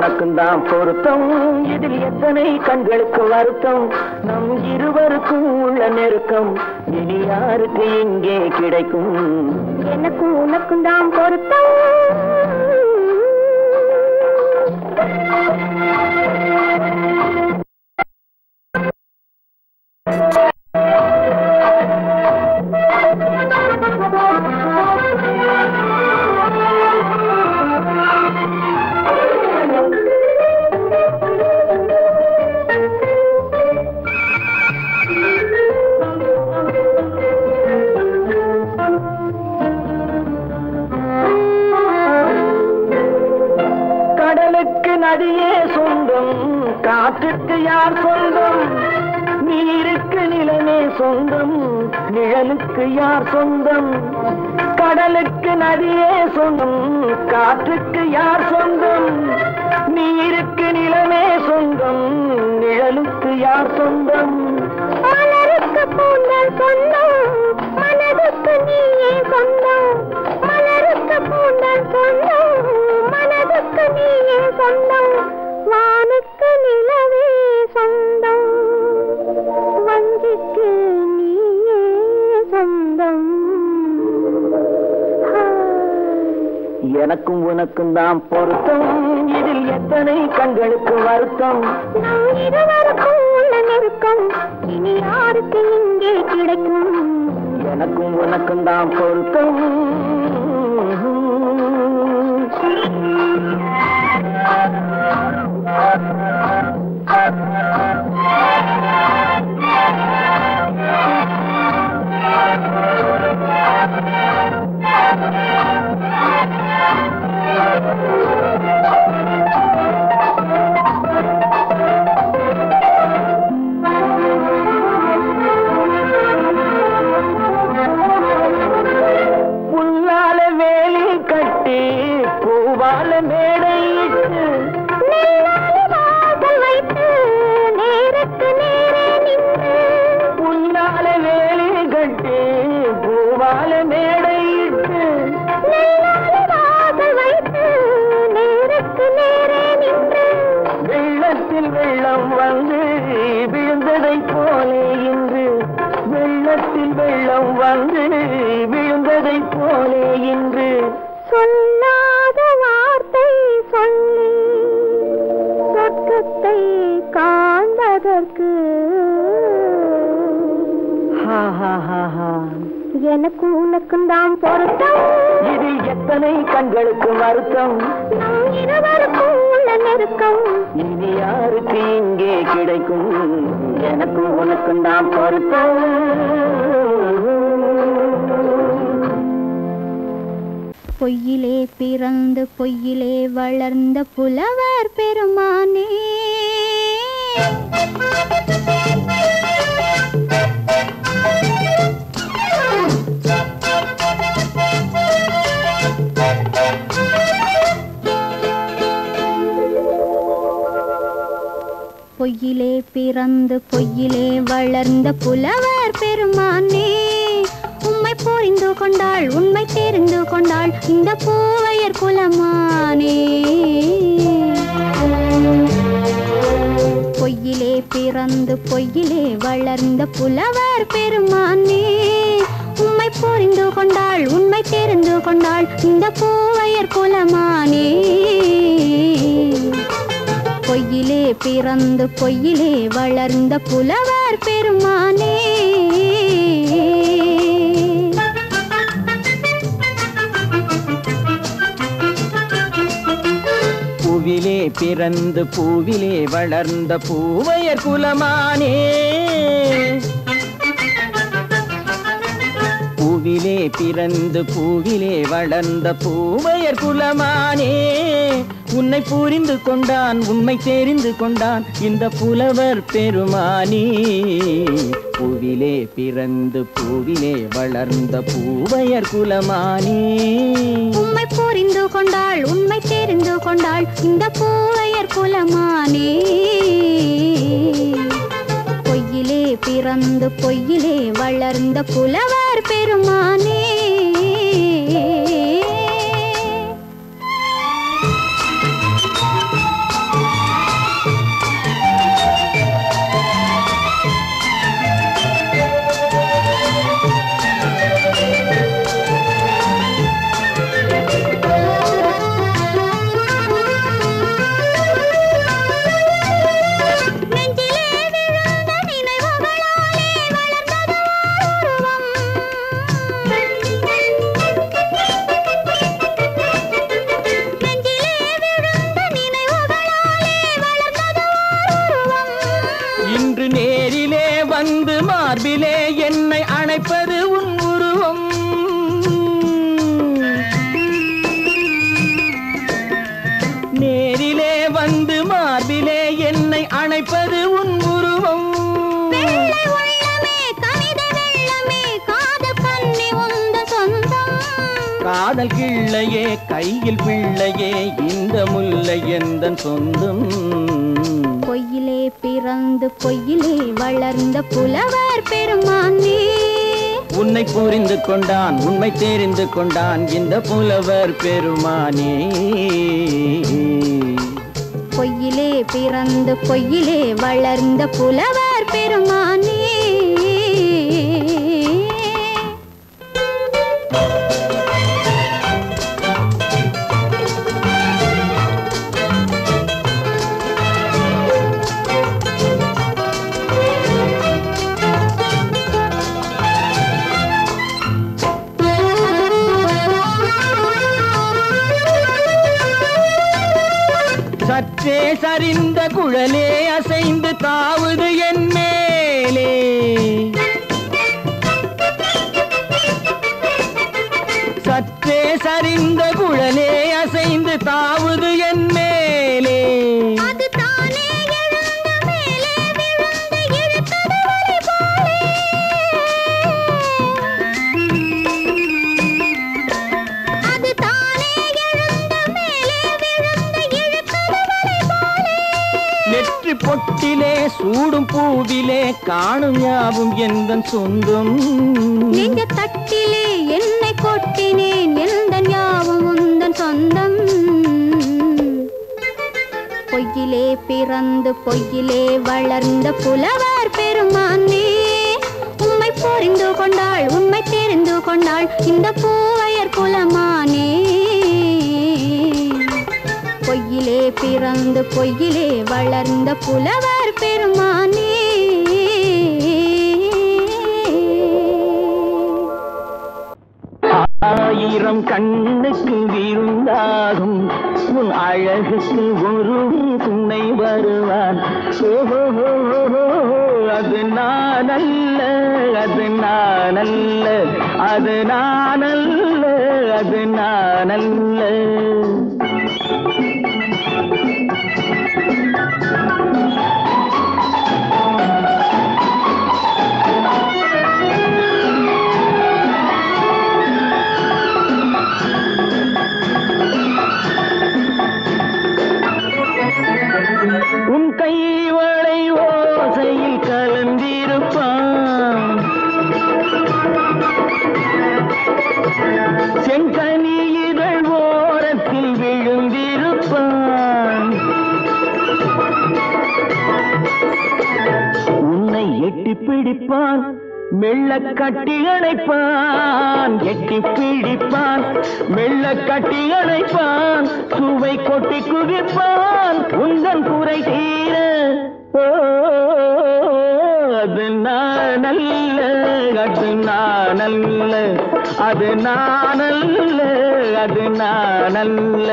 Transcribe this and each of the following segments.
உனக்கும் தான் பொருத்தம் இதில் எத்தனை கண்களுக்கு வருத்தம் நம் இருவருக்கும் உள்ள நெருக்கம் இனி யாருக்கு இங்கே கிடைக்கும் எனக்கும் உனக்கும் தான் பொருத்தம் நதியே சொந்தம் காற்றுக்கு யார் சொந்தம் நீருக்கு நிலமே சொந்தம் நிழலுக்கு யார் சொந்தம் கடலுக்கு நதியே சொந்தம் காற்றுக்கு யார் சொந்தம் நீருக்கு நிலமே சொந்தம் நிழலுக்கு யார் சொந்தம் மலருக்கு பூந்தல் சொந்தம் மனதுக்கு நீயே சொந்தம் மலருக்கு பூந்தல் சொந்தம் மனதுக்கு நீயே சொந்தம் வானுக்கு நிலவே சொந்தம் வஞ்சிக்கு நீயே சொந்தம் எனக்கும் உனக்கும் தான் பொருத்தம் இதில் எத்தனை கண்களுக்கு வருத்தம் இருவருக்கும் உள்ள நெருக்கம் இனி யாருக்கு இங்கே கிடைக்கும் எனக்கும் உனக்கும் தான் பொருத்தம் புல்லால வேலி கட்டி பூவால மேடையிட்டு வைத்து நேருக்கு நேரே நின்று புல்லால வேலி கட்டி பூவால மேடையிட்டு வைத்து நேருக்கு நேரே நின்று வெள்ளத்தில் வெள்ளம் வந்து விழுந்ததை போலே இன்று வெள்ளத்தில் வெள்ளம் வந்து விழுந்ததை போலே இன்று சொல்லாத வார்த்தை சொல்லி சொர்க்கத்தை காண்பதற்கு எனக்கு உனக்கும் தான் பொருத்தம் இதில் எத்தனை கண்களுக்கு வருத்தம் இருவருக்கும் உள்ள நெருக்கம் இனி யாருக்கு இங்கே கிடைக்கும் எனக்கும் உனக்கும் தான் பொருத்தம் பொய்யிலே பிறந்து பொய்யிலே வளர்ந்த புலவர் பெருமானே பொய்யிலே பிறந்து பொய்யிலே வளர்ந்த புலவர் பெருமானே உம்மை புரிந்து கொண்டாள் உண்மை தெரிந்து கொண்டாள் இந்த பூவையர் குலமானே பொய்யிலே பிறந்து பொய்யிலே வளர்ந்த புலவர் பெருமானே உம்மை புரிந்து கொண்டாள் உண்மை தெரிந்து கொண்டாள் இந்த பூவையர் குலமானே பொய்யிலே பிறந்து பொய்யிலே வளர்ந்த புலவர் பெருமானே பூவிலே பிறந்து பூவிலே வளர்ந்த பூவையர் குலமானே பூவிலே பிறந்து பூவிலே வளர்ந்த பூவையர் குலமானே உன்னை புரிந்து கொண்டான் உண்மை தெரிந்து கொண்டான் இந்த புலவர் பெருமானே பூவிலே பிறந்து பூவிலே வளர்ந்த பூவையர் குலமானே உம்மை புரிந்து கொண்டாள் உண்மை தெரிந்து கொண்டாள் இந்த பூவையர் குலமானே பொய்யிலே பிறந்து பொய்யிலே வளர்ந்த புலவர் பெருமானே காதல் கிள்ளையே கையில் பிள்ளையே இந்த முல்லை எந்தன் சொந்தம். பொய்யிலே பிறந்து பொய்யிலே வளர்ந்த புலவர் பெருமானே. உன்னை புரிந்து கொண்டான் உண்மை தெரிந்து கொண்டான் இந்த புலவர் பெருமானே. பொய்யிலே பிறந்து பொய்யிலே வளர்ந்த புலவர் பெருமானே. சற்றே சரிந்த குழலே அசைந்து தாவுது என் மேலே. சற்றே சரிந்த குழலே அசைந்து தாவுது என் மேலே. அது தானே எழுந்த மேலே விழுந்து இழுத்தது வலை போலே. அது தானே எழுந்த மேலே விழுந்து இழுத்தது வலை போலே. நெற்றி பொட்டிலே சூடும் பூவிலே காணும் யாவும் எந்தன் சொந்தம். நெஞ்ச தட்டிலே என்னை கொட்டினேன் எந்தன் யாவும் உந்தன் சொந்தம். பொய்யிலே பிறந்து பொய்யிலே வளர்ந்த புலவர் பெருமானே. உம்மை புரிந்து கொண்டாள் உண்மை தெரிந்து கொண்டாள் இந்த பூவையர் குலமானே. பொய்யிலே பிறந்து பொய்யிலே வளர்ந்த புலவர் பெருமானே. ஆயிரம் கண்ணுக்கு விருந்தாகும் உன் அழகுக்கு ஒரு துணை வருவான். அது நான் அல்ல அது நான் அல்ல அது நான் அல்ல அது நான் அல்ல. உன் கைவளை ஓசையில் கலந்திருப்பான். செங்கனி இதழ் ஓரத்தில் விழுந்திருப்பான். உன்னை எட்டி பிடிப்பான் மெல்ல கட்டி அணைப்பான். எட்டி பிடிப்பான் மெல்ல கட்டி அணைப்பான். சுவை கொட்டி குதிப்பான் உந்தன் குறை தீர. அது நான் அல்ல அது நான் அல்ல அது நான் அல்ல அது நான் அல்ல.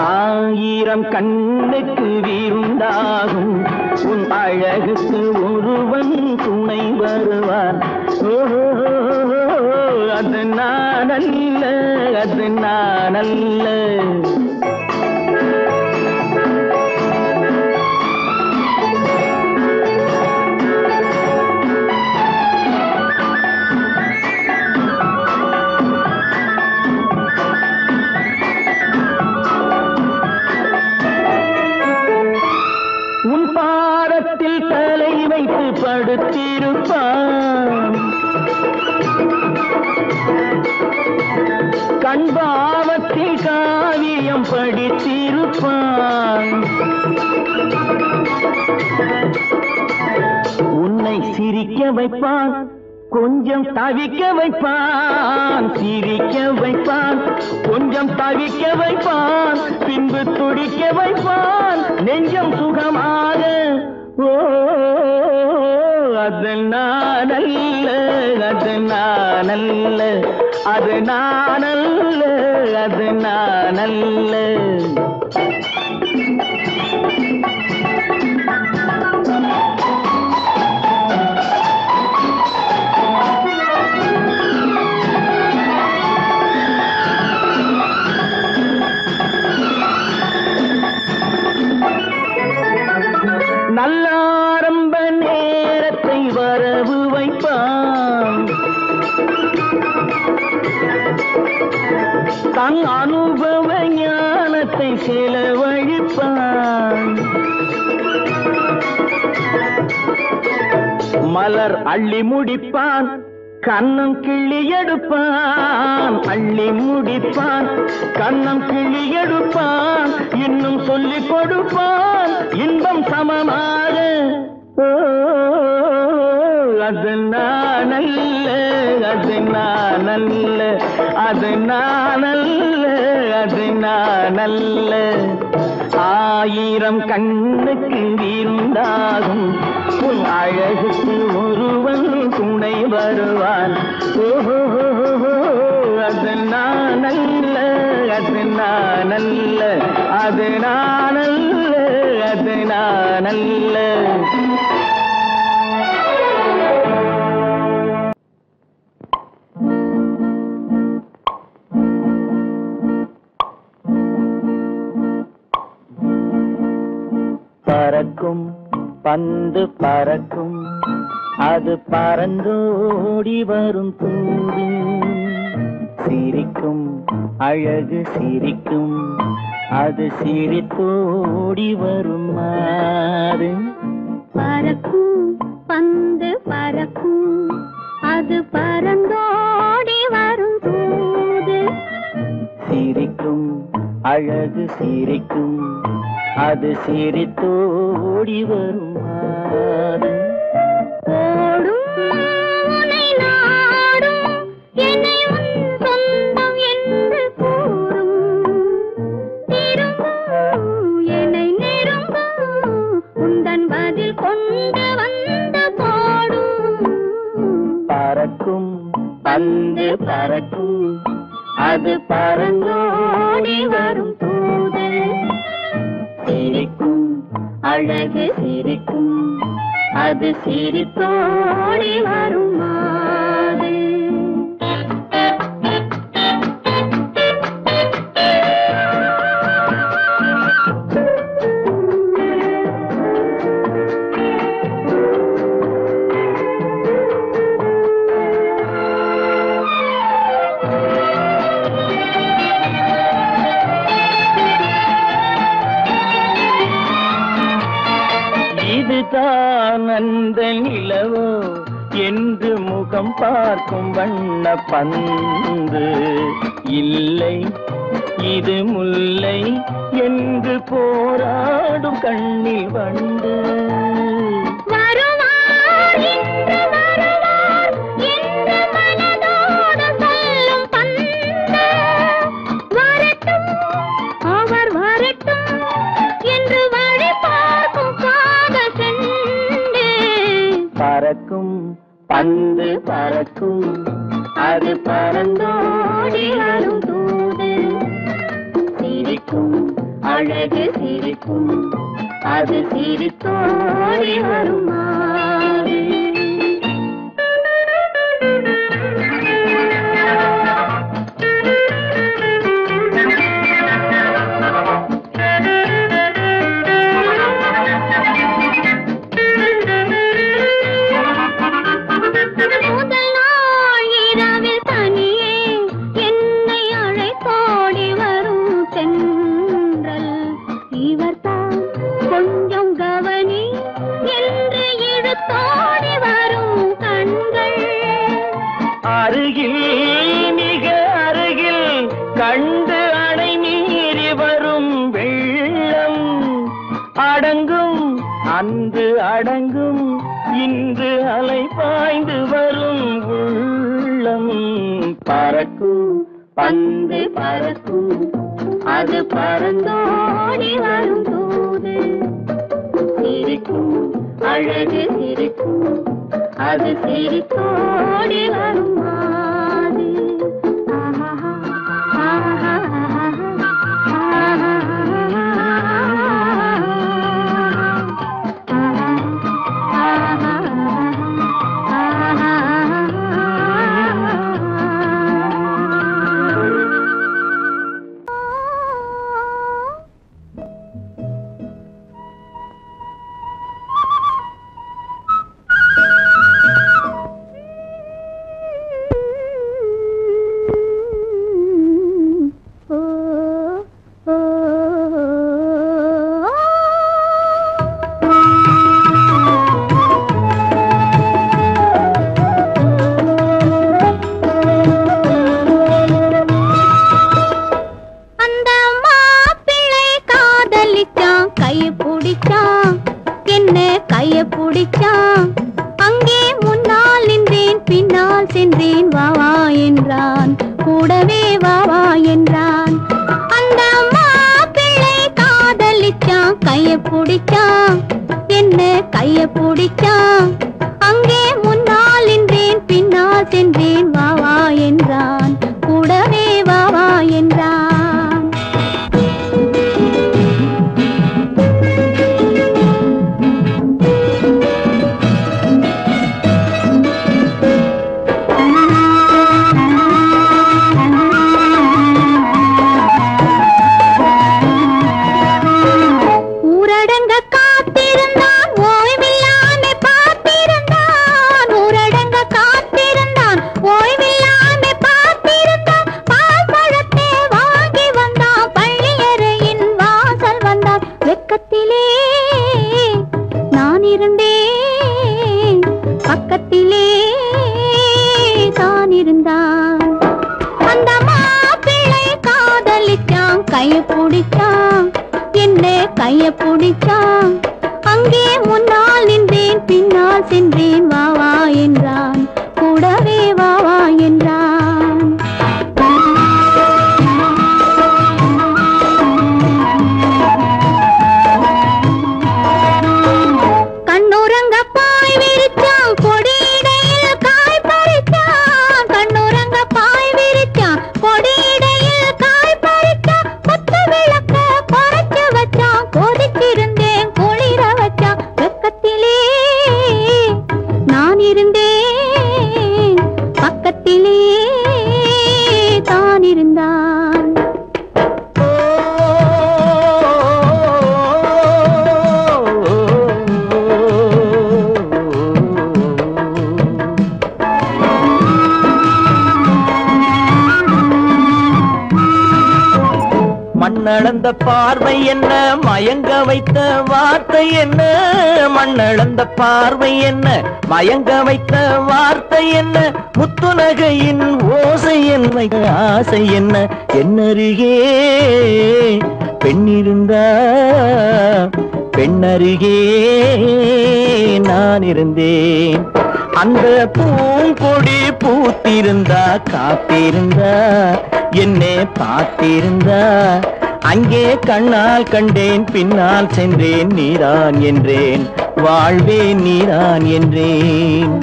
ஆயிரம் கண்ணுக்கு விருந்தாகும் உன் அழகுக்கு ஒருவன் துணை வருவான். அது நான் அல்ல அது நான் அல்ல. உன் பாதத்தில் தலை வைத்து படுத்திருப்பான். கண்பாவத்தில் காவியம் படித்திருப்பான். உன்னை சிரிக்க வைப்பான் கொஞ்சம் தவிக்க வைப்பான். சிரிக்க வைப்பான் கொஞ்சம் தவிக்க வைப்பான். பின்பு துடிக்க வைப்பான் நெஞ்சம் சுகமாக. அது நான் அல்ல அது நான் அல்ல அது நான் அல்ல அது நான் அல்ல. நல்ல ஆரம்ப நேரத்தை வரவு வைப்பான். தன் அனுபவ ஞானத்தை செலவழிப்பான். மலர் அள்ளி முடிப்பான், கண்ணம் கிள்ளி எடுப்பான். அள்ளி முடிப்பான், கண்ணம் கிள்ளி எடுப்பான். இன்னும் சொல்லிக் கொடுப்பான் இன்பம் சமமாக. அது நானல்ல, அது நானல்ல, அது நானல்ல, அது நானல்ல. ஆயிரம் கண்ணுக்கு இருந்தாகும் உன் அழகுக்கு ஒருவன் துணை வருவான். அது நானல்ல, அது நானல்ல, அது நானல்ல, அது நானல்ல. பறக்கும் பந்து பறக்கும், அது பறந்தோடி வரும் தூது. சிரிக்கும் அழகு சிரிக்கும், அது சிரித்தோடி வரும் மாறு. பறக்கும் பந்து பறக்கும், அது பறந்தோடி வரும் தூது. சிரிக்கும் அழகு சிரிக்கும், அது சிரித்தோடி வரும் மாறு. ஓடும் உன்னை நாடும், என்னை உன் சொந்தம் என்று கூறும். திரும்பும் என்னை நெருங்கும், உந்தன் பதில் கொண்டு வந்து போடும். பறக்கும் பந்து பறக்கும், அது பறந்தோடி வரும் தூது. சிரிக்கும் அழகு சிரிக்கும், அது சிரித்தோடி வரும் மாறு. இதுதான் அந்த நிலவோ என்று முகம் பார்க்கும் வண்ண பந்து. இல்லை இது முல்லை என்று போராடும் கண்ணில் வண்டு. வருவார் என்று வருவார் என்று மனதோடு சொல்லும் பந்து. வரட்டும் அவர் வரட்டும் என்று வழி பார்க்கும் காதல் செண்டு. பறக்கும் பந்து பறக்கும், அது பறந்தோடி வரும் தூது. சிரிக்கும் அழகு சிரிக்கும், அது சிரித்தோடி வரும் மாறு. முதல் நாள் இரவில் தனியே என்னை அழைத்தோடி வரும் தென்றல். இவர்தான் கொஞ்சம் கவனி என்று இழுத்தோடி வரும் கண்கள். அருகில் மிக அருகில் கண்டு அணை மீறி வரும் வெள்ளம். அடங்கும் அன்று அடங்கும், இன்று அலை பாய்ந்து வரும் உள்ளம். பறக்கும் பந்து பறக்கும், அது பறந்தோடி வரும் தூது. சிரிக்கும் அழகு சிரிக்கும், அது சிரித்தோடி வரும் மாறு. ஆஹா ஆஹா என்றான், கூடவே வா வா என்றான். அந்த மாப்பிள்ளை காதலிச்சான், கைய பிடிச்சான், என்ன கைய பிடிச்சான். அங்கே முன்னால் நின்றேன், பின்னால் சென்றேன், வா வா என்றான், கூடவே வா வா என்றான். கைய பிடிச்சான், என்ன கைய பிடிச்சான். அங்கே முன்னால் நின்றேன், பின்னால் சென்றேன், வா வா என்றான், கூடவே வா வா என்றான். கண்ணுறங்க பாய் விரிச்சான், கொடியிடையில் காய் பறிச்சான். கண்ணுறங்க பாய் விரிச்சான், கொடியிடையில் காய் பறிச்சான். கொத்து விளக்க குறைச்சு வச்சான், கொதிச்சிருந்தேன் குளிர வச்சான். வெக்கத்திலே நான் இருந்தேன், பக்கத்திலே தான் இருந்தான். மண்ணளந்த பார்வை என்ன, மயங்க வைத்த வார்த்தை என்ன. மண்ணளந்த பார்வை என்ன, மயங்க வைத்த வார்த்தை என்ன. முத்துநகையின் ஓசை என்ன, ஆசை என்ன. என்னருகே பெண்ணிருந்தா, பெண்ணருகே நான் இருந்தேன். அந்த பூங்கொடி பூத்திருந்தா, காத்திருந்தா, என்னை பார்த்திருந்தா. அங்கே கண்ணால் கண்டேன், பின்னால் சென்றேன், நீதான் என்றேன், வாழ்வே நீதான் என்றேன்.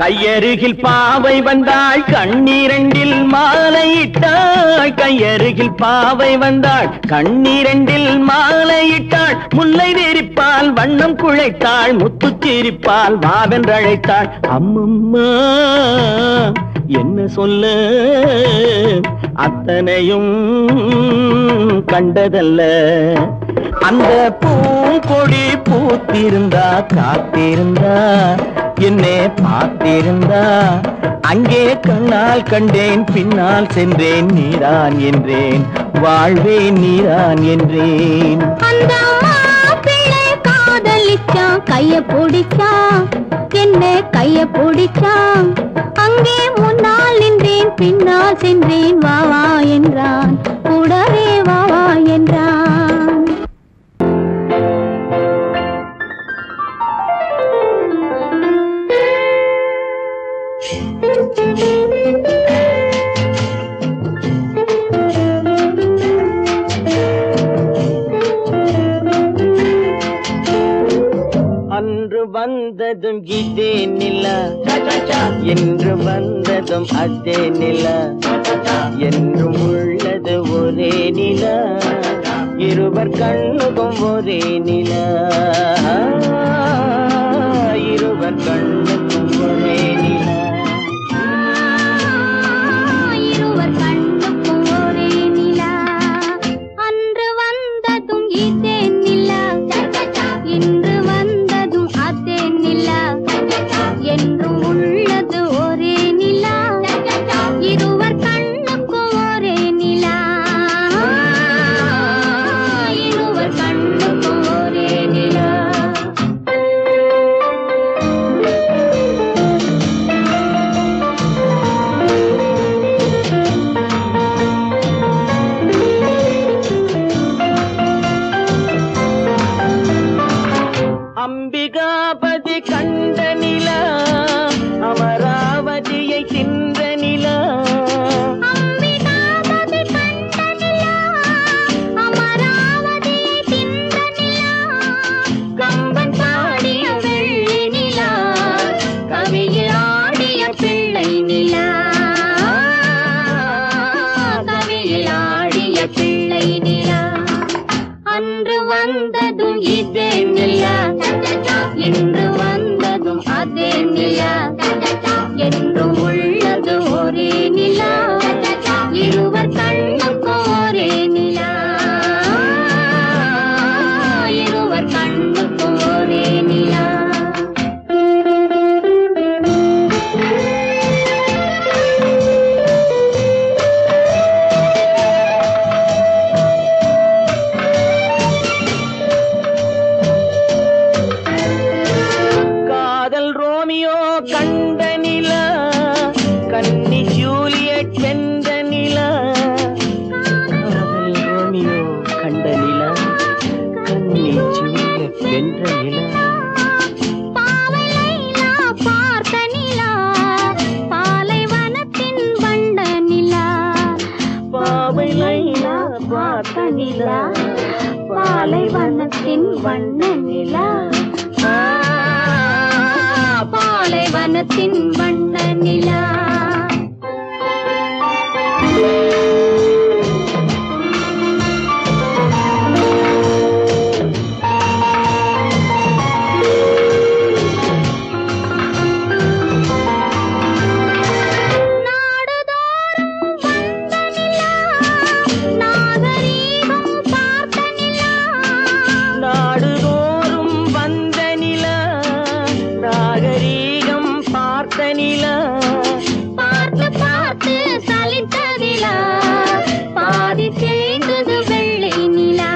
கையருகில் பாவை வந்தாள், கண்ணீரண்டில் மாலையிட்டாள். கையருகில் பாவை வந்தாள், கண்ணீரண்டில் மாலையிட்டாள். முல்லை நெறிப்பால் வண்ணம் குழைத்தாள், முத்துச்சிரிப்பால் வாவென்றழைத்தாள். அம்மம்மா என்ன சொல்ல, அத்தனையும் கண்டதல்ல. அந்த பூங்கொடி பூத்திருந்தா, காத்திருந்தா, என்னை பார்த்திருந்தா. அங்கே கண்ணால் கண்டேன், பின்னால் சென்றேன், நீதான் என்றேன், வாழ்வே நீதான் என்றேன். அந்த மாப்பிள்ளை காதலிச்சான், கைய பிடிச்சான், என்ன கைய பிடிச்சான். அங்கே முன்னால் நின்றேன், பின்னால் சென்றேன், வா வா என்றான், கூடவே வா வா என்றான். அன்று வந்ததும் இதே நிலா, என்று வந்ததும் அதே நிலா. என்றும் உள்ளது ஒரே நிலா, இருவர் கண்ணுக்கும் ஒரே நிலா. இருவர் கண்ணுக்கும் ஒரே நிலா. இருவர் கண்ணுக்கும் ஒரே நிலா. அன்று வந்ததும் இதே நிலா, இன்று வந்ததும் அதே நிலா. என்றும் உள்ளது ஒரே நிலா, இருவர் கண்ணுக்கும் ஒரே நிலா. இருவர் கண்ணுக்கும் ஒரே கண்ட நிலா அமராவதியை தின்ற நிலா அம்பிகாபதி கண்ட நிலா அமராவதியை தின்ற நிலா கம்பன் பாடிய வெள்ளி நிலா கவியில் ஆடிய பிள்ளை நிலா கவியில் ஆடிய பிள்ளை நிலா அன்று வந்ததும் இதே நிலா இன்று வந்ததும் அதே நிலா என்றும் உள்ளது ஒரே நிலா இருவர் கண்ணுக்கும் ஒரே நிலா இருவர் கண்ணுக்கும் ஒரே நிலா கண்ட நிலா கன்னி ஜூலியட் வென்ற நிலா காதல் ரோமியோ கண்ட நிலா கன்னி ஜூலியட் வென்ற நிலா பாவை லைலா பார்த்த நிலா பாலைவனத்தின் வண்ட நிலா பாவை லைலா பார்த்த நிலா பாலைவனத்தின் வண்ண நிலா பாலைவனத்தின் வண்ண நிலா பார்த்து பார்த்து சலித்ததிலா பாதி தேய்ந்தது வெள்ளை நிலா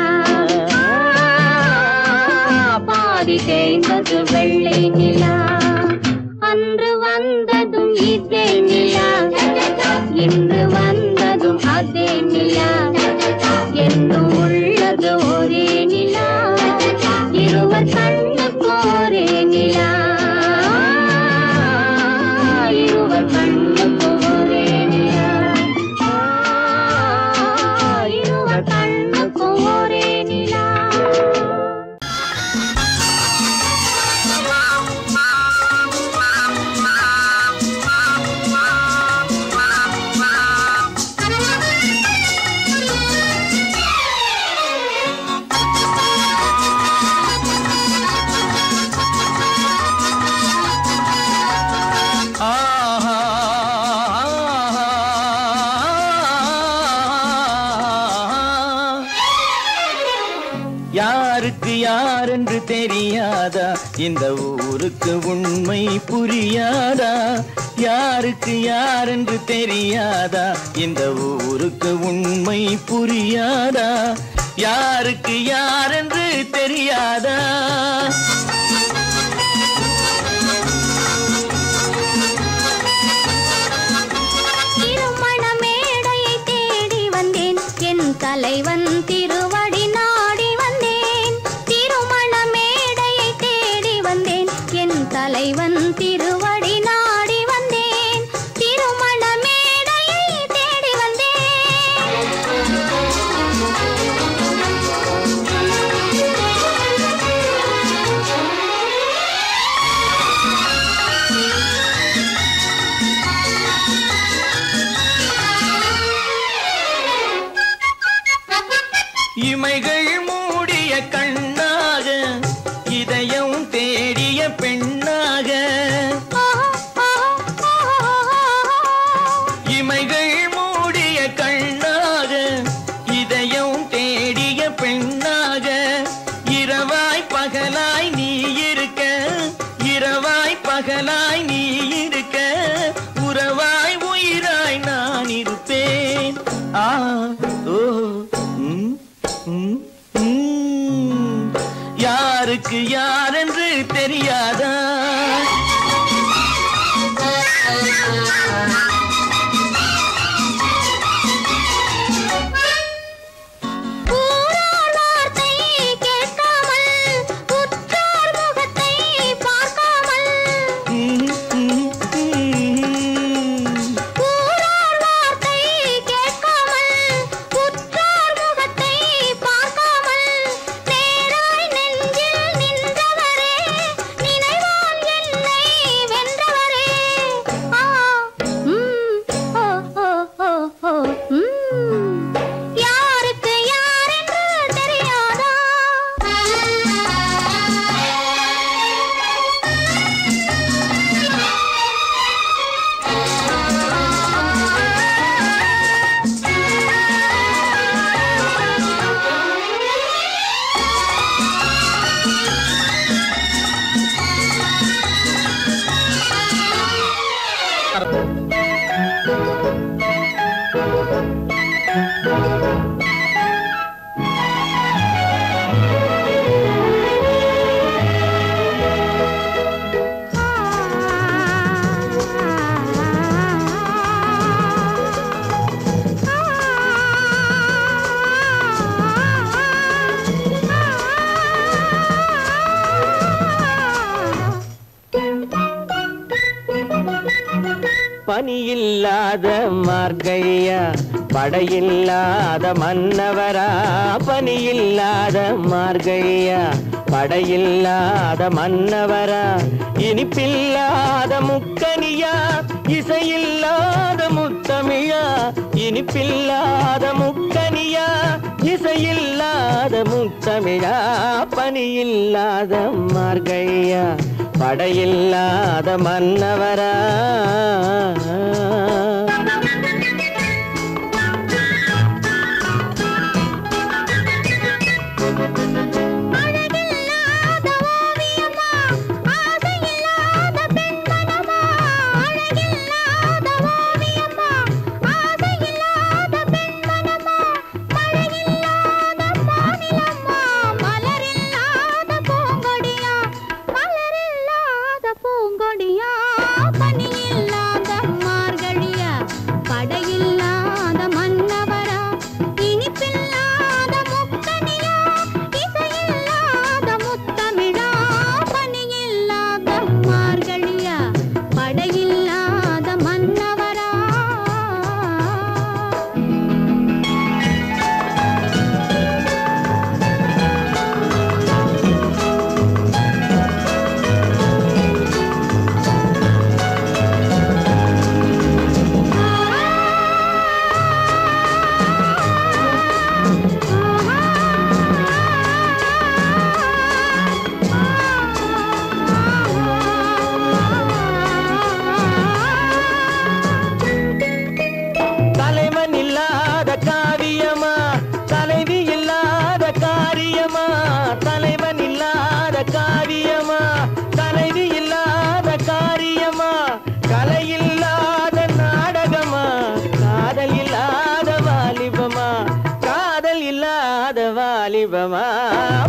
பாதி தேய்ந்தது வெள்ளை நிலா அன்று வந்ததும் இதே நிலா இன்று வந்ததும் அதே நிலா என்றும் உள்ளது ஒரே நிலா இருவர் கண்ணுக்கு ஒரே நிலா இருவர் கண்ணுக்கு ஒரே நிலா இருவர் கண்ணுக்கு ஒரே நிலா யாருக்கு யாரென்று தெரியாதா இந்த ஊருக்கு உண்மை புரியாதா யாருக்கு யாரென்று தெரியாதா இந்த ஊருக்கு உண்மை புரியாதா யாருக்கு யாரென்று தெரியாதா திருமண மேடையை தேடி வந்தேன் என் தலைவன் திருவடி நாடி வந்தேன் திருமண மேடையை தேடி வந்தேன் என் தலைவன் திருவடி நாடி வந்தேன் திருமண மேடையை தேடி இமைகள் மூடிய கண்ணாக இதயம் தேடிய பெண்ணாக இமைகள் மூடிய கண்ணாக இதயம் தேடிய பெண்ணாக இரவாய் பகலாய் நீ இருக்க இரவாய் பகலாய் நீ இருக்க உறவாய் உயிராய் நான் இருப்பேன் ஆ ஓ யாருக்கு யாரென்று தெரியாதா ஊரார் வார்த்தை கேட்காமல் உற்றார் முகத்தை பார்க்காமல் பனியில்லாத மார்கழியா படையில்லாத மன்னவரா பனியில்லாத மார்கழியா படையில்லாத மன்னவரா இனிப்பில்லாத முக்கனியா இசையில்லாத முத்தமிழா இனிப்பில்லாத முக்கனியா இசையில்லாத முத்தமிழா பனியில்லாத மார்கழியா படையில்லாத மன்னவரா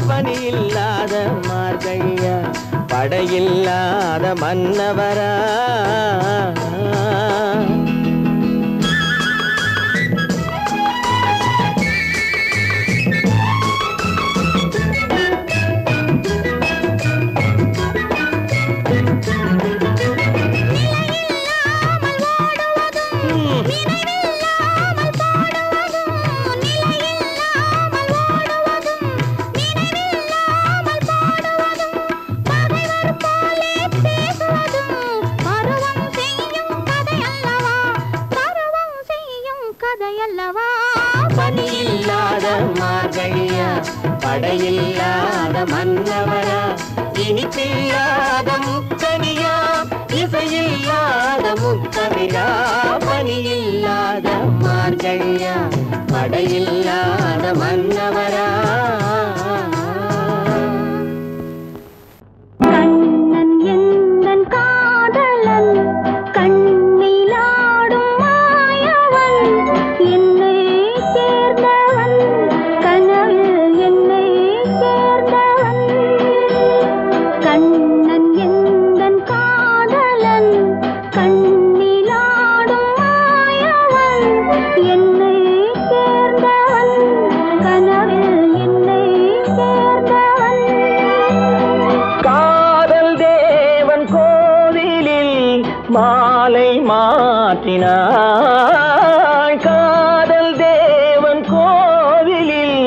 பனியில்லாத மார்கழியா படையில்லாத மன்னவரா பனியில்லாத மார்கழியா படையில்லாத மன்னவரா இனிப்பில்லாத முக்கனியா இசையில்லாத முத்தமிழா பனியில்லாத மார்கழியா படையில்லாத மன்னவரா மாலை மாற்றினாள் காதல் தேவன் கோவிலில்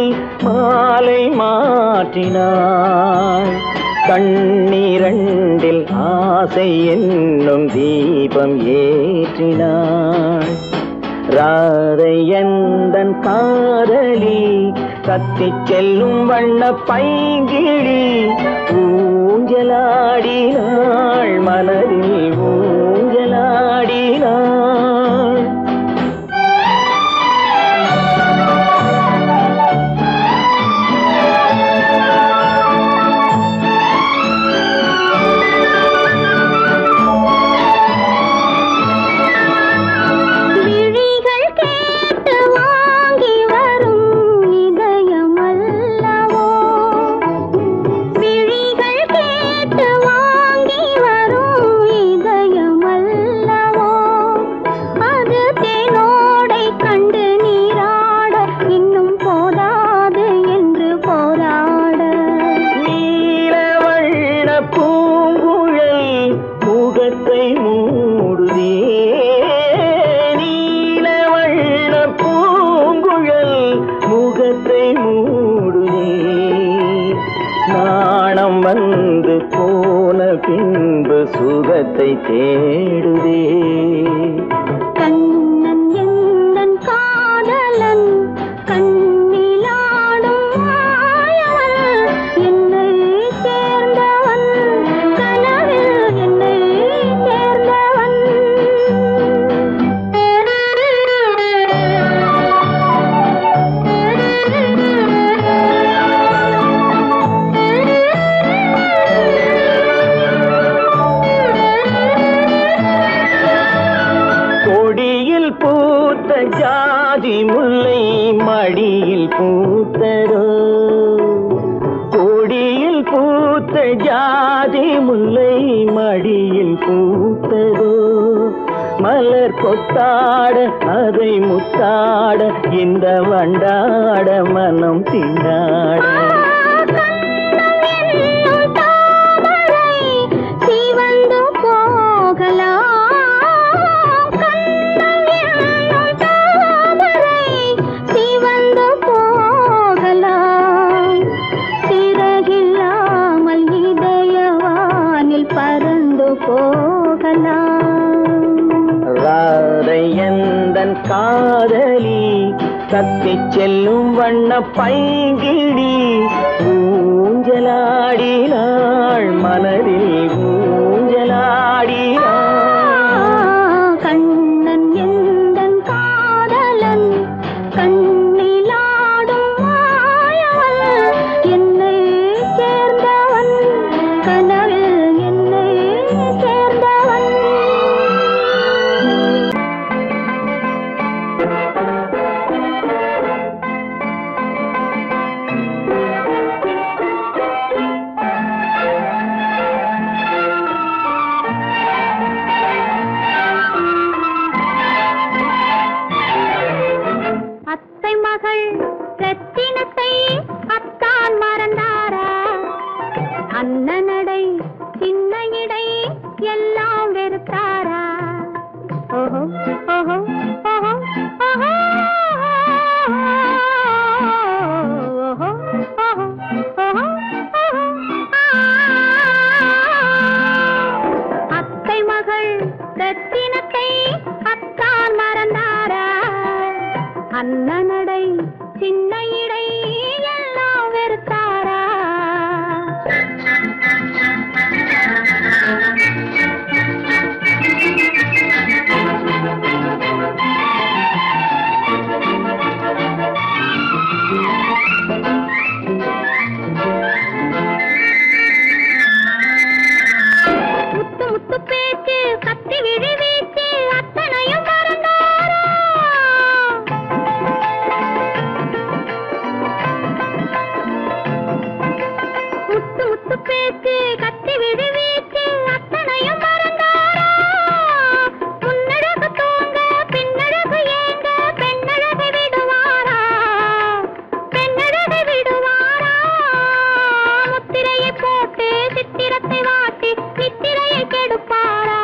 மாலை மாற்றினாள் கண்ணீரண்டில் ஆசை என்னும் தீபம் ஏற்றினாள் ராதை எந்தன் காதலி கத்திச் செல்லும் வண்ண பைங்கிழி ஊஞ்சலாடினாள் மலரில் ஊஞ்சலாடினாள் விழிகள் வந்து போன பின்பு சுகத்தை தேடுதே. கண்ணன் எந்தன் காதலன் கண்ணிலாடும் மாயவன் என்னை சேர்ந்தவன் கனவில் என்னை சேர்ந்தவன். கொடியில் பூத்த ஜாதி முல்லை மடியில் பூத்ததோ. கொடியில் பூத்த ஜாதி முல்லை மடியில் பூத்ததோ. மலர் கொத்தாட அதை முத்தாட இந்த வண்டாட மனம் திண்டாட. சிவந்து போகலாம் ராதையந்தன் காதலி தத்தி செல்லும் வண்ண பைங்கிடி ஊஞ்சலாடினாள் மனதில் ஊஞ்சலாடினாள். கண்ணன் எந்தன் காதலன் கண்ணிலாடும் மாயவன் என்னை சேர்ந்தவன் கனவில் என்னை சேர்ந்தவன். அத்தை மகள் ரத்தினத்தை அத்தான் மறந்தாரா? அண்ணனடை சின்ன இடை எல்லாம் வெறுத்தாரா? ஓஹோ ஓஹோ ஓஹோ ஓஹோ ஓஹோ ஓஹோ ஓஹோ. அத்தை மகள் ரத்தினத்தை அத்தான் மறந்தாரா? அண்ணனடை சின்ன இடை எல்லாம் வெறுத்தாரா? முத்து முத்து பேச்சு கத்தி விழி வீச்சு அத்தனையும் மறந்தாரா? முத்து முத்து பேச்சு கத்தி விழி வீச்சு அத்தனையும் மறந்தாரா? முன்னழகு தூங்க பின்னழகு ஏங்க பெண்ணழகு விடுவாரா? பெண்ணழகு விடுவாரா? முத்திரையை போட்டு சித்திரத்தை வாட்டி நித்திரையை கெடுப்பாரா?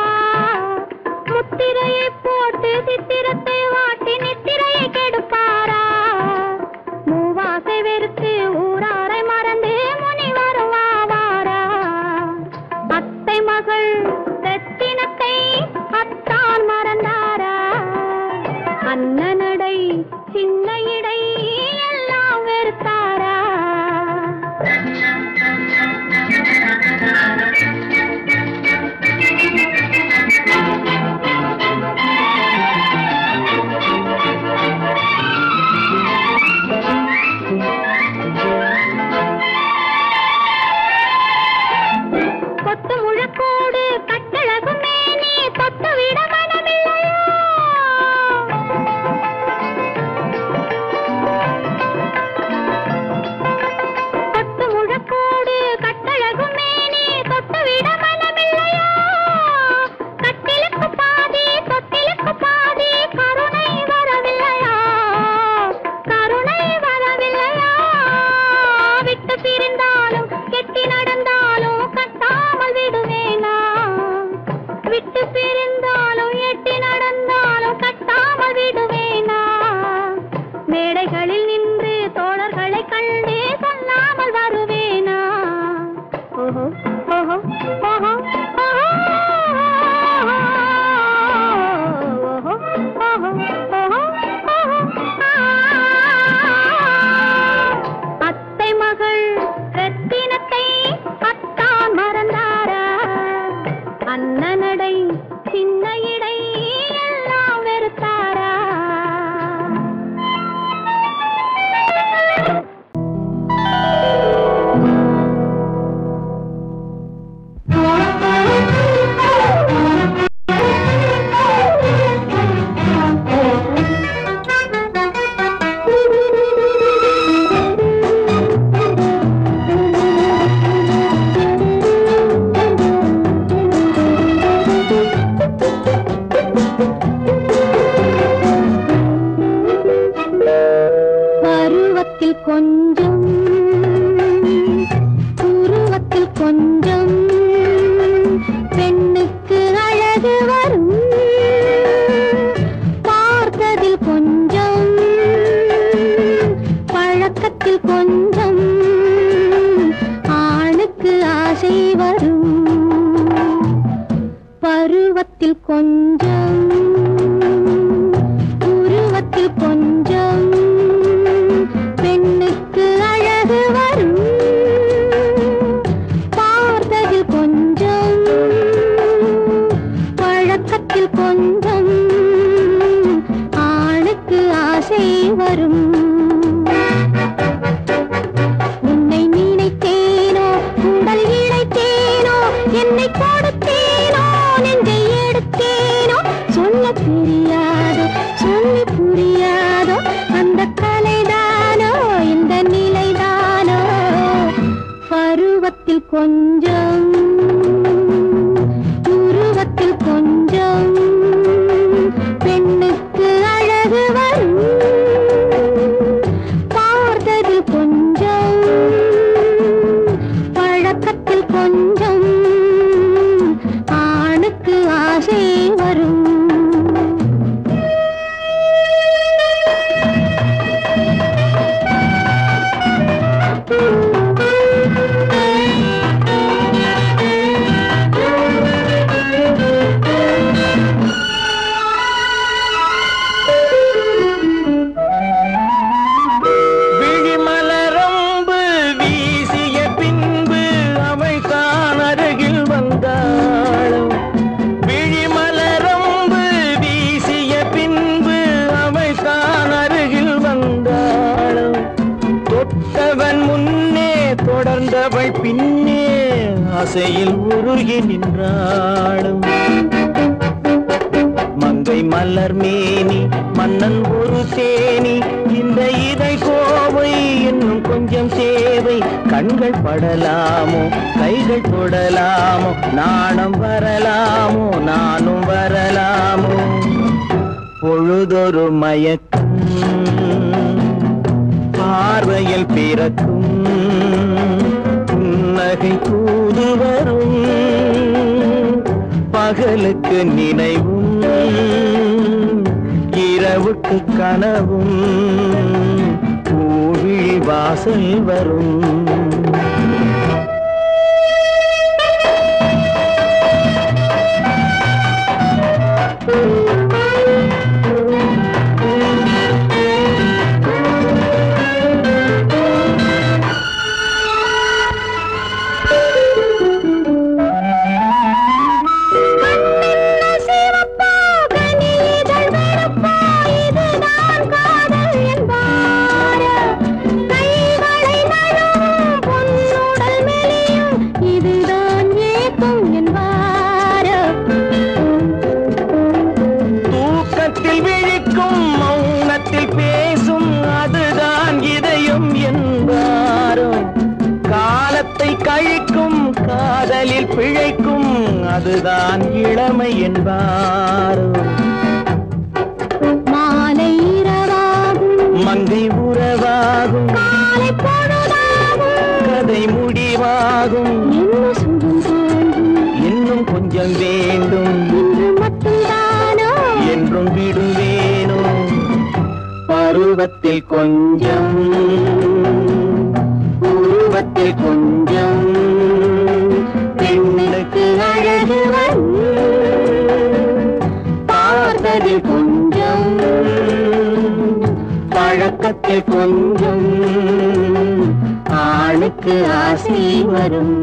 முத்திரையை போட்டு சித்திரத்தை வாட்டி நித்திரையை கெடுப்பாரா? மூவாசை வெறுத்து ஊராரை மறந்து முனி வருவாரா? அத்தை மகள் ரத்தினத்தை அத்தான் மறந்தாரா? அண்ணனடை சின்ன இடை எல்லாம் வெறுத்தாரா? பருவத்தில் கொஞ்சம் உருவத்தில் கொஞ்சம் பெண்ணுக்கு அழகு வரும். பார்த்ததில் கொஞ்சம் பழக்கத்தில் கொஞ்சம் ஆணுக்கு ஆசை வரும். பருவத்தில் கொஞ்சம் உருவத்தில் கொஞ்சம் பெண்ணுக்கு அழகு வரும். பார்த்ததில் கொஞ்சம் பழக்கத்தில் கொஞ்சம் ஆணுக்கு ஆசை வரும். உன்னை நினைத்தேனோ உடல் இழைத்தேனோ என்னை கொடுத்தேனோ நெஞ்சை எடுத்தேனோ சொல்ல தெரியாதோ சொல்லி புரியாதோ அந்த கலைதானோ இந்த நிலைதானோ. பருவத்தில் கொஞ்சம் உருவத்தில் கொஞ்சம் பெண்ணுக்கு அழகு வரும். பார்த்ததில் கொஞ்சம் பழக்கத்தில் கொஞ்சம் ஆணுக்கு ஆசை வரும். விழிமலரம்பு வீசிய பின்பு அவை தான் அருகில் வந்தாளும். விழிமலரம்பு வீசிய பின்பு அவை தான் அருகில் வந்தாளும். தொட்டவன் முன்னே தொடர்ந்தவள் பின்னே ஆசையில் உருகி நின்றாளும். மங்கை மலர் மேனி மன்னன் ஒரு தேனி இந்த இதை கோவை இன்னும் கொஞ்சம் தேவை. கண்கள் படலாமோ கைகள் தொடலாமோ நாணம் வரலாமோ நானும் வரலாமோ. பொழுதொரு மயக்கம் பார்வையில் பிறக்கும் புன்னகை தூது வரும். பகலுக்கு நினைவும் இரவுக்கு கனவும் பூவிழி வாசல் வரும். கழிக்கும் காதலில் பிழைக்கும் அதுதான் இளமை என்பாரோ. மாலை இரவாகும் மங்கை உறவாகும் காலை பொழுதாகும் கதை முடிவாகும். என்ன சுகம் தோன்றும் இன்னும் கொஞ்சம் வேண்டும் இன்று மட்டும்தானோ என்றும் விடுவேனோ. பருவத்தில் கொஞ்சம் உருவத்தில் கொஞ்சம் பழக்கத்தில் கொஞ்சம் பழக்கத்தில் கொஞ்சம் ஆளுக்கு ஆசை வரும்.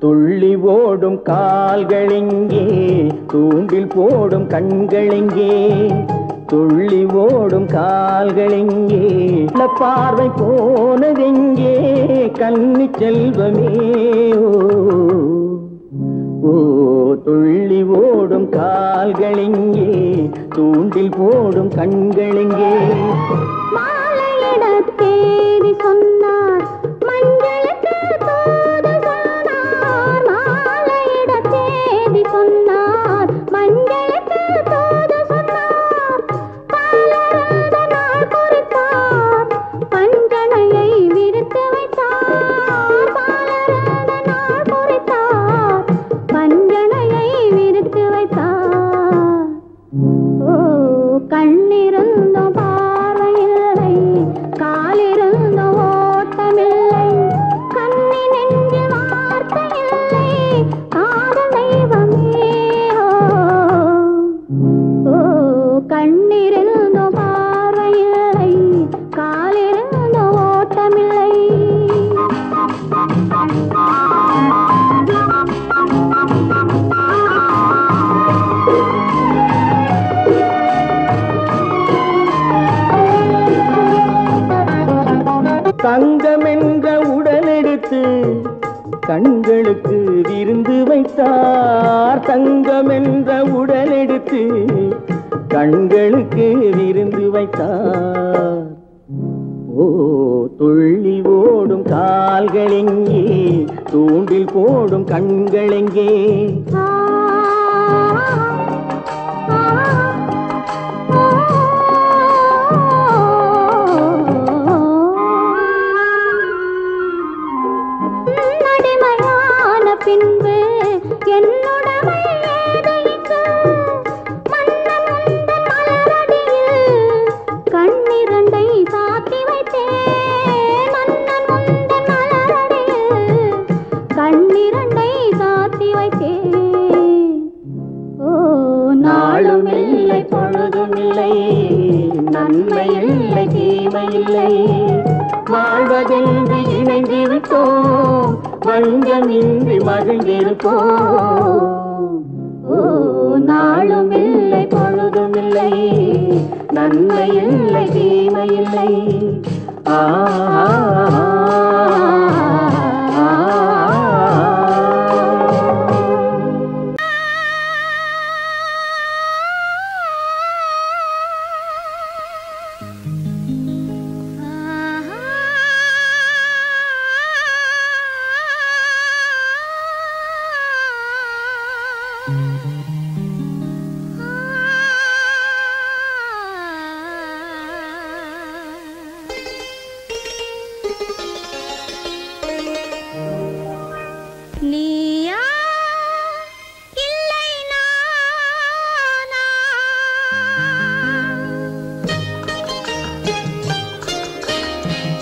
துள்ளி ஓடும் கால்களெங்கே தூண்டில் போடும் கண்களெங்கே துள்ளி ஓடும் கால்களெங்கே பார்வை போனதெங்கே கன்னி செல்வமே ஓ துள்ளி ஓடும் கால்களெங்கே தூண்டில் போடும் கண்களெங்கே மாலையிட தேதி சொன்னார் மஞ்சளுக்கு தூது சொன்னார் மாலையிட தேதி சொன்னார் மஞ்சளுக்கு தூது சொன்னார் பாலரந்த நாள் குறித்தார் பஞ்சனையை விரித்து வைத்தார் பாலரந்த நாள் குறித்தார் பஞ்சனையை விரித்து வைத்தார் ஓ கண்ணிருந்தும் பார்வையில்லை காலிருந்தும் ஓட்டமில்லை கண்ணி நெஞ்சில் வார்த்தையில்லை காதல் தெய்வமே ஓ கண்ணிருந்தும் பார்வையில்லை காலிருந்தும் ஓட்டமில்லை தங்கம் என்ற உடலெடுத்து கண்களுக்கு விருந்து வைத்தார் தங்கம் என்ற உடலெடுத்து கண்களுக்கு விருந்து வைத்தார் ஓ துள்ளி ஓடும் கால்களெங்கே தூண்டில் போடும் கண்களெங்கே பின்பு என்னுடமை ஏது இங்கு மன்னன் உந்தன் மலரடியில் கண்ணிரண்டை சாத்தி வைத்தேன் மன்னன் உந்தன் மலரடியில் கண்ணிரண்டை சாத்தி வைத்தேன் ஓ நாளும் இல்லை பொழுதும் இல்லை நன்மை இல்லை தீமை இல்லை வாழ்வதென்று இணைந்து விட்டோம் வஞ்சமின்றி மகிழ்ந்திருப்போம் ஓ நாளும் இல்லை பொழுதும் இல்லை நன்மை இல்லை தீமை இல்லை ஆ நீயா இல்லை நானா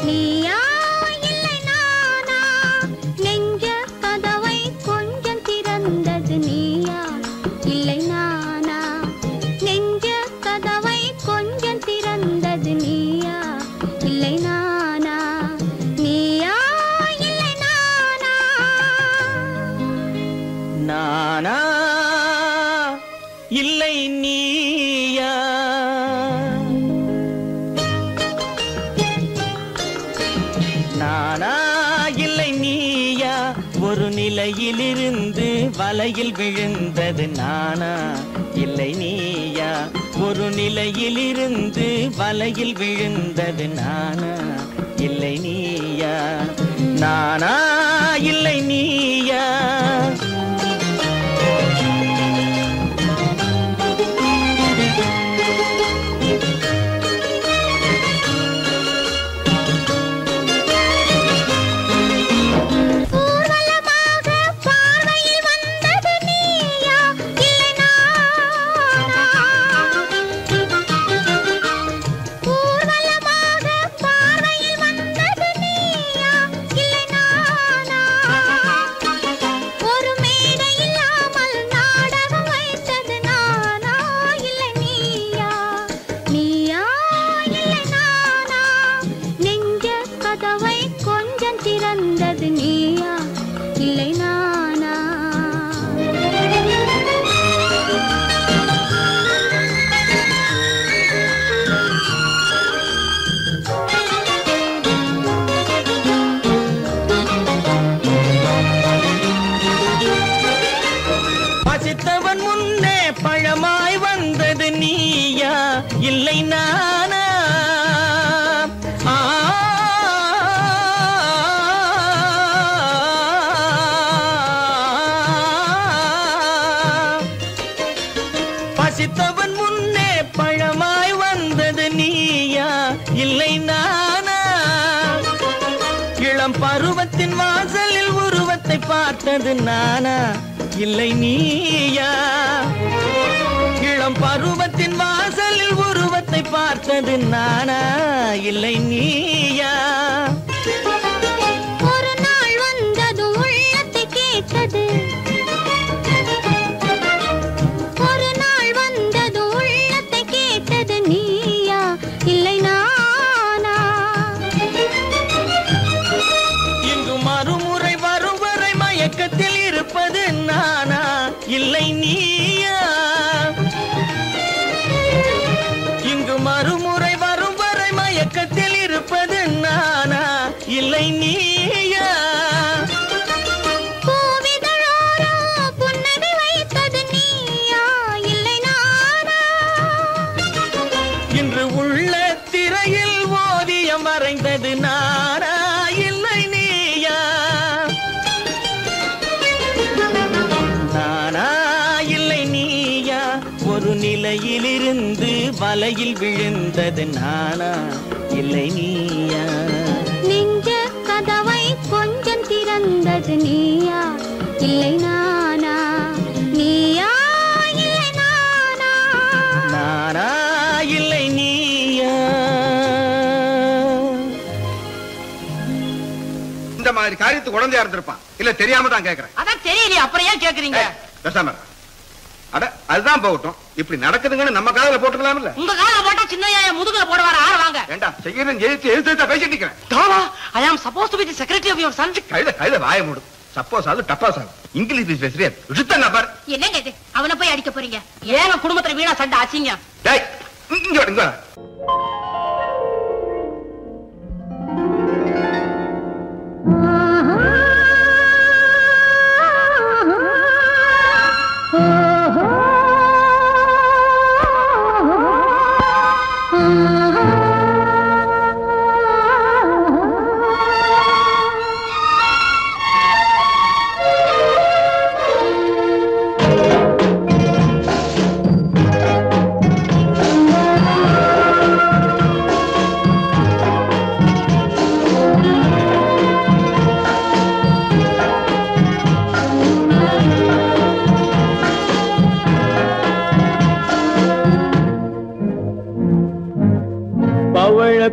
நீயா இல்லை நானா நெஞ்ச கதவை கொஞ்சம் திறந்தது நீயா இல்லை நானா நெஞ்ச கதவை கொஞ்சம் திறந்தது நீயா இல்லை நானா நீயா இல்லை நானா நானா இல்லை நீயா நானா இல்லை நீயா ஒரு நிலை நிலையிலிருந்து வலையில் விழுந்தது நானா இல்லை நீயா? ஒரு நிலையிலிருந்து வலையில் விழுந்தது நானா இல்லை நீயா? நானா இல்லை நீயா? பசித்தவன் முன்னே பழமாய் வந்தது நீயா இல்லை நானா? பசித்தவன் முன்னே பழமாய் வந்தது நீயா இல்லை நானா? இளம் பருவத்தின் வாசலில் உருவத்தை பார்த்தது நானா இல்லை நீயா? இளம் பருவத்தின் வாசலில் உருவத்தை பார்த்தது நானா இல்லை நீயா? ஒரு நாள் வந்தது உள்ளத்தை கேட்டது, ஒரு நாள் வந்தது உள்ளத்தை கேட்டது நீயா இல்லை நானா? இங்கு மறுமுறை வரும் வரை மயக்கத்தில் இருப்பது நானா இல்லை நீயா? இங்கு மறுமுறை வரும் வரை மயக்கத்தில் இருப்பது நானா இல்லை நீயா? பூவிதழோரோ புன்னகை வைத்தது நீயா இல்லை நானா? இன்று உள்ள திரையில் ஓவியம் வரைந்தது நானா இல்லை நீயா? நானா இல்லை நீயா? ஒரு நிலையிலிருந்து வலையில் விழுந்தது நானா இல்லை நீயா? நெஞ்ச கதவை கொஞ்சம் திறந்தது நீயா இல்லை நானா? நீயா இல்லை நானா? நானா இல்லை நீயா? இந்த மாதிரி காரியத்துக்கு குழந்தையா இருந்திருப்பான் இல்ல தெரியாம தான் கேக்குறேன். அதான் தெரியலையே, அப்புறம் ஏன் கேக்குறீங்க? பேசாம இரு. அட அதுதான் போகட்டும், இப்படி நடக்குதுங்கன்னு நம்ம காதுல போட்டுக்கலாம்ல. உங்க கால போட்டா சின்னையா முதுகுல போடுவாரு, ஆள வாங்க. ஏண்டா செய்யறேன் எழுத்து பேசிட்டு இருக்கிறேன். தாவா, I am supposed to be the secretary of your son. கைத வாய மூடு. சப்போஸ் அது டப்பாஸ் ஆகும். இங்கிலீஷ் பேசுறியா? விசுத்தங்க பாரு. என்னங்க இது? அவனை போய் அடிக்க போறீங்க? ஏங்க குடும்பத்துல வீணா சண்டை அசிங்க? டேய் இங்க வா, இங்க வா.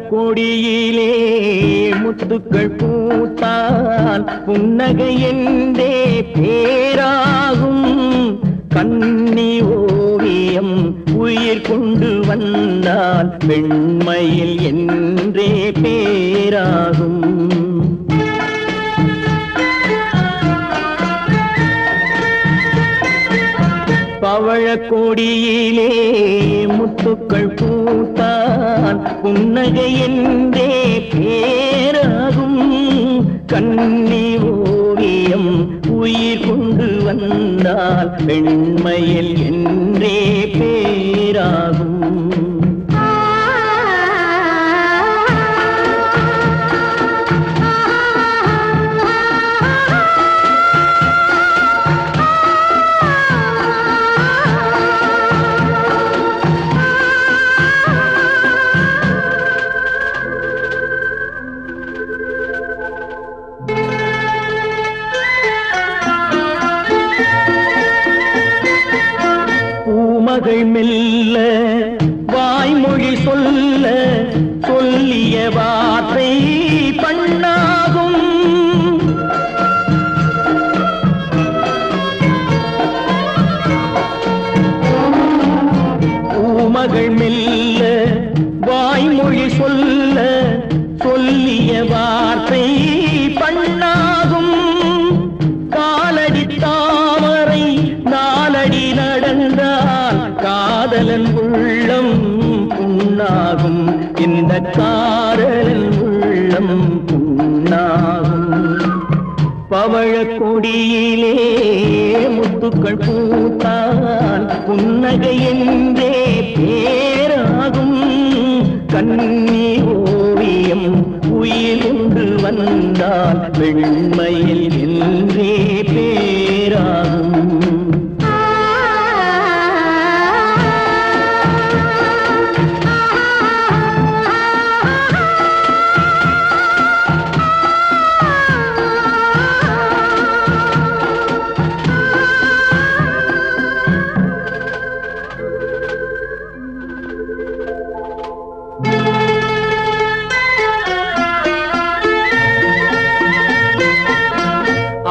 கொடியிலே முத்துக்கள் பூத்தால் புன்னகை என்றே பேராகும். கன்னி ஓவியம் உயிர் கொண்டு வந்தால் பெண்மையில் என்றே பேராகும். பவழக்கொடியிலே முத்துக்கள் பூத்தான் புன்னகை என்றே பேராகும். கன்னி ஓவியம் உயிர் கொண்டு வந்தால் பெண்மையில் என்றே பேராகும். மகள் மெல்ல வாய்மொழி சொல்ல சொல்லிய வார்த்தை பண்ணாகும். பூமகள் மெல்ல வாய்மொழி சொல்ல சொல்லிய வார்த்தை பண்ணாகும். காலடி தாமரை நாலடி நடந்தால் காதலன் உள்ளம் புண்ணாகும். இந்த காதலன் உள்ளம் புண்ணாகும். பவழக் கொடியிலே முத்துக்கள் பூத்தால் புன்னகை என்றே பேராகும். கண்ணி ஓவியம் உயிர் கொண்டு வந்தால் வெண்மையில் என்றே பேராகும்.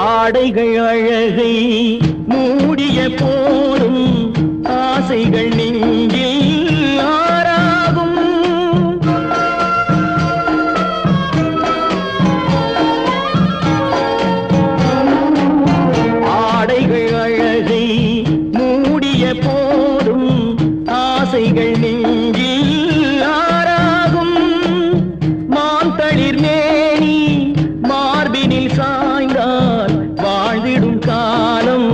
ஆடைகள் அழகை மூடிய போதும் ஆசைகள் நெஞ்சில் ஆறாகும். ஆடைகள் அழகை மூடிய போதும் ஆசைகள் நெஞ்சில் ஆறாகும். மாந்தளிர் மேனி மார்பினில் சாய்ந்தால் வாழ்ந்திடும் காலம்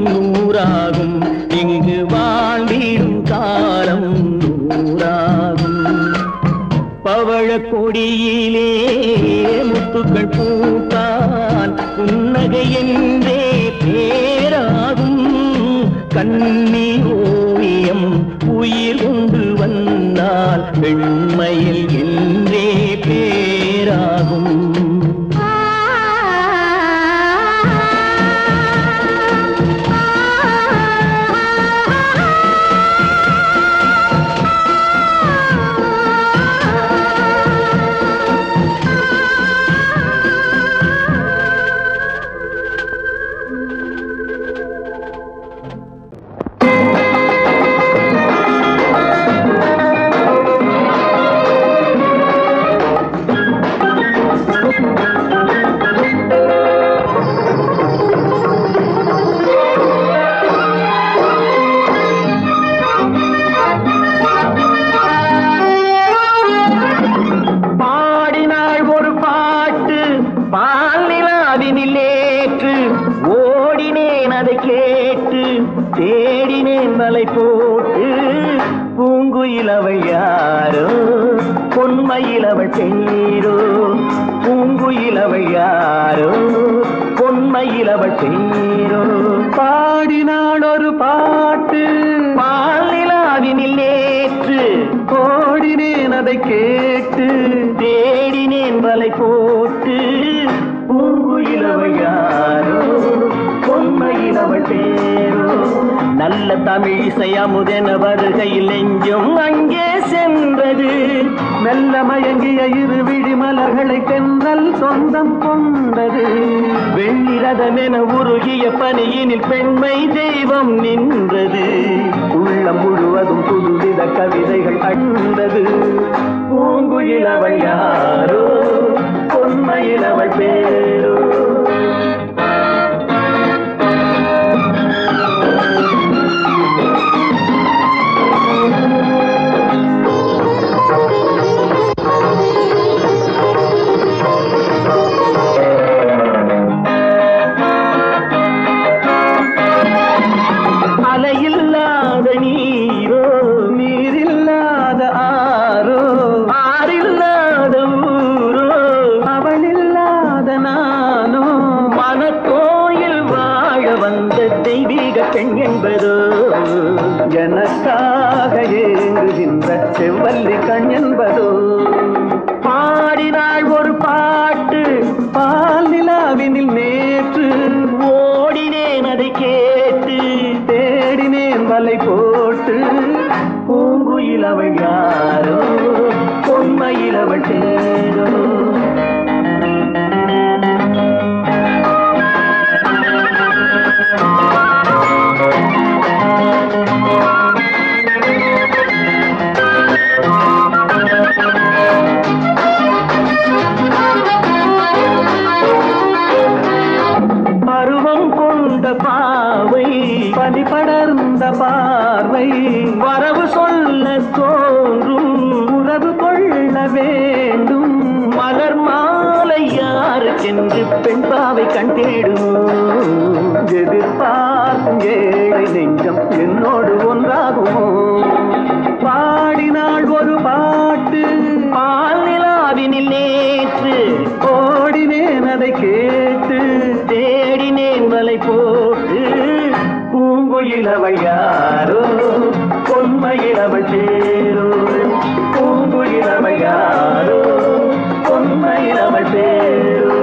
நூறாகும். இங்கு வாழ்ந்திடும் காலம் நூறாகும். பவழக் கொடியிலே முத்துக்கள் பூத்தால் புன்னகை என்றே பேராகும். கண்ணி ஓவியம் உயிர் கொண்டு வந்தால் பெண்மையில் என்றே பேராகும். தேடினேன் வலை போட்டு பூங்குயில் அவள் யாரோ பொன்மையில் அவள் தேரோ. பூங்குயில் அவள் யாரோ பொன்மையில் அவள் தேரோ. பாடினாள் ஒரு பாட்டு பாலிலாவினில் நேற்று ஓடினேன் அதை கேட்டு தேடினேன் வலை போட்டு பூங்குயில் அவள் யாரோ பொன்மையில் அவள் தேரோ. நல்ல தமிழ் இசை அமுதென வருகையில் நெஞ்சும் அங்கே சென்றது. மெல்ல மயங்கிய இரு விழி மலர்களை தென்றல் சொந்தம் கொண்டது. வெண்ணிரதமென உருகிய பனியினில் பெண்மை தெய்வம் நின்றது. உள்ளம் முழுவதும் புதுவித கவிதைகள் அண்டது. பூங்குயில் அவள் யாரோ பொன்மையில் அவள் பேரோ. வந்த தெய்வீக பெண் என்பதோ எனக்காக ஏங்குகின்ற செவ்வல்லி கண் என்பதோ பாடினாள் ஒரு பாட்டு பால் நிலாவினில் நேற்று ஓடினேன் அதை கேட்டு தேடினேன் வலை போட்டு பூங்குயில் அவள் யாரோ பொன்மையில் அவள் தேரோ பாவை பனி படர்ந்த பார்வை வரவு சொல்ல தோன்றும் உறவு கொள்ள வேண்டும் மலர் மாலை யாருக்கென்று பெண் பாவை கண் தேடும் எதிர்பார்க்கும் ஏழை நெஞ்சம் என்னோடு ஒன்றாகுமோ பாடினாள் ஒரு பாட்டு பால் நிலாவினில் நேற்று ஓடினேன் அதை கேட்டு தேடினேன் வலை போட்டு பூங்குயில் அவள் யாரோ பொன்மையில் அவள் சேரோ பூங்குயில் அவள் யாரோ பொன்மையில் அவள் சேரோ